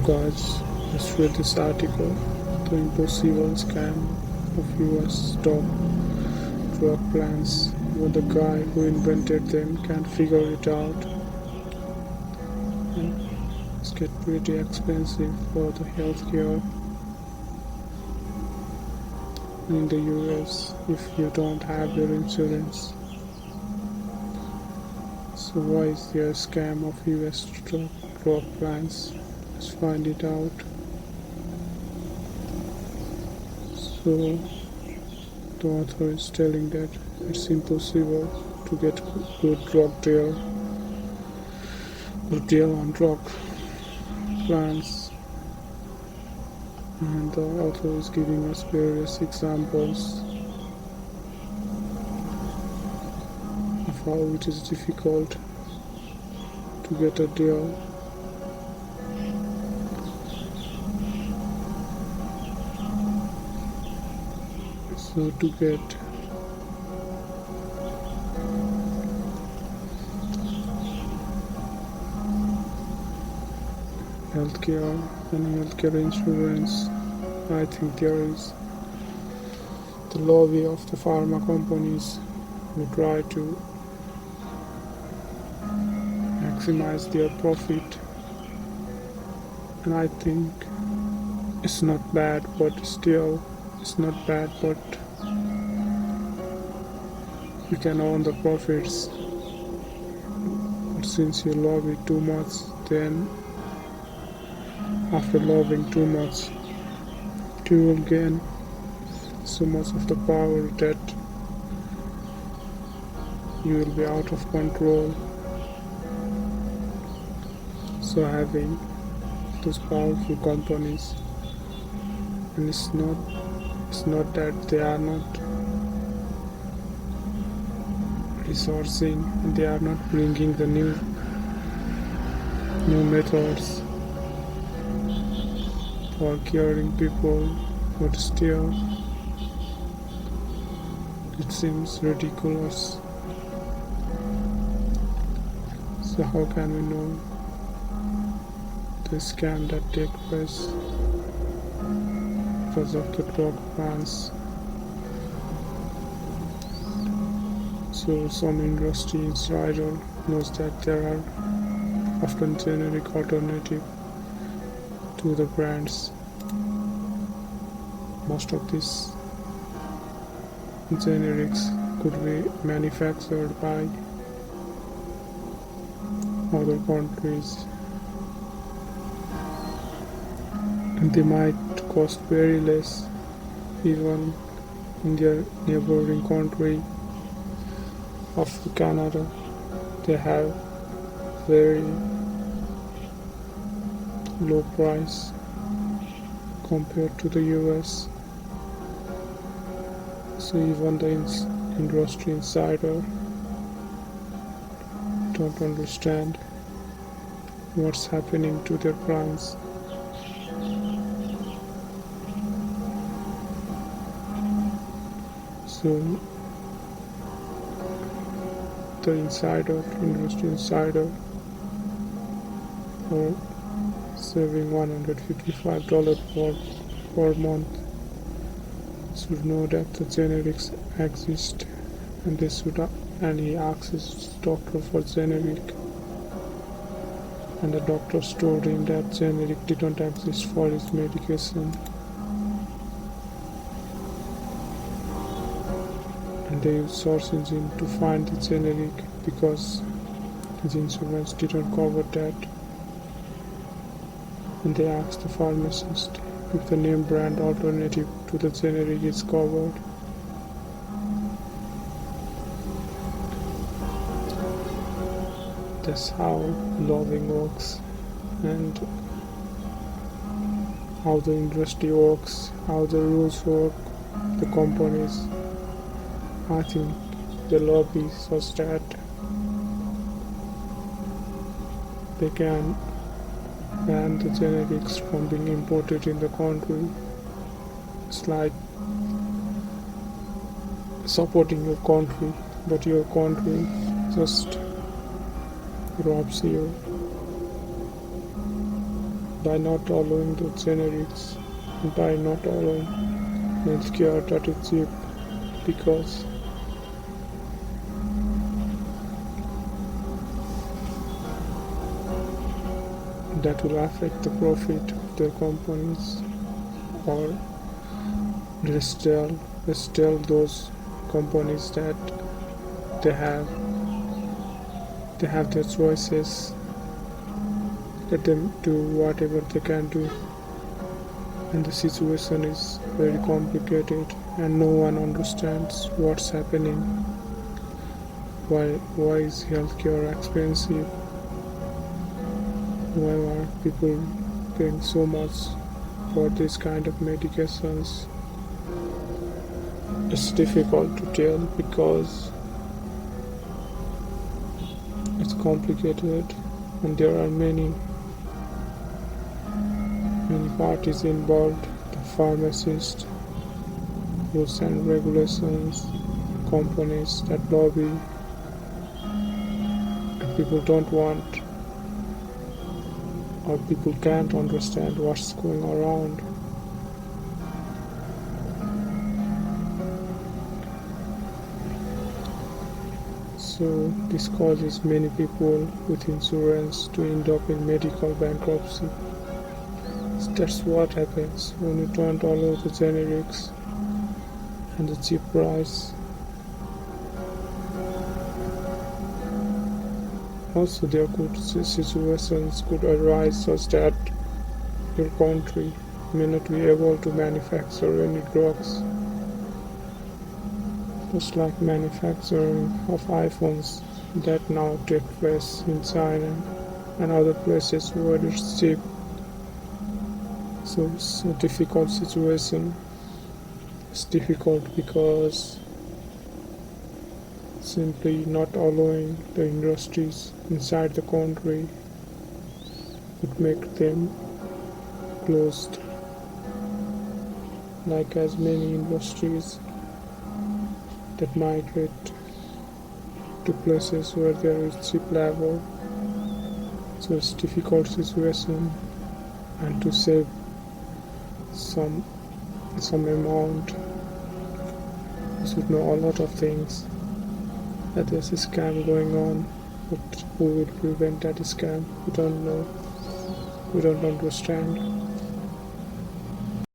Guys, let's read this article. The impossible scam of US stock drug plans. Even the guy who invented them can't figure it out. And it's get pretty expensive for the healthcare in the US if you don't have your insurance. So why is there a scam of US drug plans? Let's find it out. So the author is telling that it's impossible to get good deal on drug plans, and the author is giving us various examples of how it is difficult to get a deal. So to get healthcare and healthcare insurance, I think there is the lobby of the pharma companies who try to maximize their profit, and I think it's not bad, but still it's not bad, but you can own the profits. But since you lobby too much, then after lobbying too much, you will gain so much of the power that you will be out of control. So having those powerful companies, and it's not that they are not resourcing and they are not bringing the new methods for curing people, but still it seems ridiculous. So how can we know the scam that take place because of the drug plans? So some industry insider knows that there are often generic alternative to the brands. Most of these generics could be manufactured by other countries, and they might cost very less even in their neighboring country of Canada. They have very low price compared to the US. So even the industry insider don't understand what's happening to their plans. So the industry insider, for saving $155 per month, should know that the generics exist, and he asks his doctor for generic, and the doctor told him that generic didn't exist for his medication, and they used search engine to find the generic because his insurance didn't cover that, and they asked the pharmacist if the name brand alternative to the generic is covered. That's how lobbying works, and how the industry works, how the rules work, the companies. I think the lobby such that they can ban the generics from being imported in the country. It's like supporting your country, but your country just robs you by not allowing the generics, by not allowing healthcare that is cheap, because that will affect the profit of their companies, or still those companies that they have their choices, let them do whatever they can do. And the situation is very complicated and no one understands what's happening. Why is healthcare expensive? Why are people paying so much for this kind of medications? It's difficult to tell because it's complicated and there are many parties involved: the pharmacists, rules and regulations, companies that lobby, and people don't want, or people can't understand what's going around. So this causes many people with insurance to end up in medical bankruptcy. That's what happens when you don't allow the generics and the cheap price. Also, there could situations could arise such that your country may not be able to manufacture any drugs, just like manufacturing of iPhones that now take place in China and other places where it's cheap. So it's a difficult situation. It's difficult because simply not allowing the industries inside the country would make them closed, like as many industries that migrate to places where there is cheap labor. So it's a difficult situation, and to save some amount, you should know a lot of things, that there's a scam going on, but who will prevent that scam? We don't know, we don't understand.